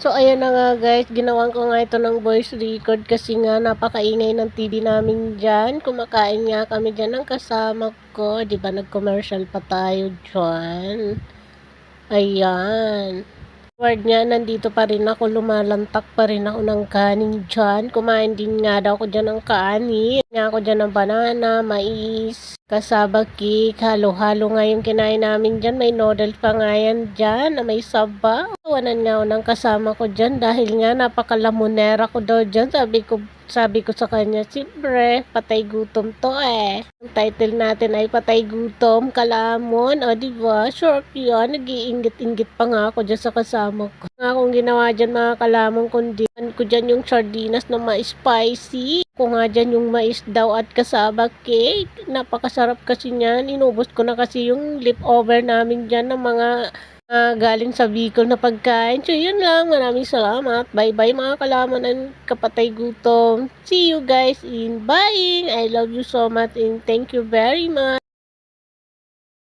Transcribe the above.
So, ayan na nga guys, ginawan ko nga ito ng voice record kasi nga napakaingay ng TV namin dyan. Kumakain nga kami dyan ng kasama ko. Di ba nag-commercial pa tayo dyan? Ayan. Word nga, nandito pa rin ako, lumalantak pa rin ako ng kanin dyan. Kumain din nga daw ako dyan ng kanin. Nga ako dyan ng banana, mais, kasaba cake, halo-halo nga yung kinain namin dyan. May noodles pa nga yan dyan na may saba. Tawanan nga ako ng kasama ko dyan dahil nga napakalamunera ko daw dyan. Sabi ko sa kanya, siyempre, patay gutom to eh. Ang title natin ay Patay Gutom, Kalamon. O diba, short yun. Nag-iingit-ingit pa nga ako dyan sa kasama ko. Nga akong ginawa dyan mga kalamon, kundi ko dyan yung sardinas na ma-spicy. Ko nga dyan yung mais daw at kasaba cake. Napakasarap kasi niyan. Inubos ko na kasi yung leftover namin dyan ng mga galing sa Bicol na pagkain. So, yun lang. Maraming salamat. Bye-bye mga kalaman and kapatay gutom. See you guys in buying. I love you so much and thank you very much.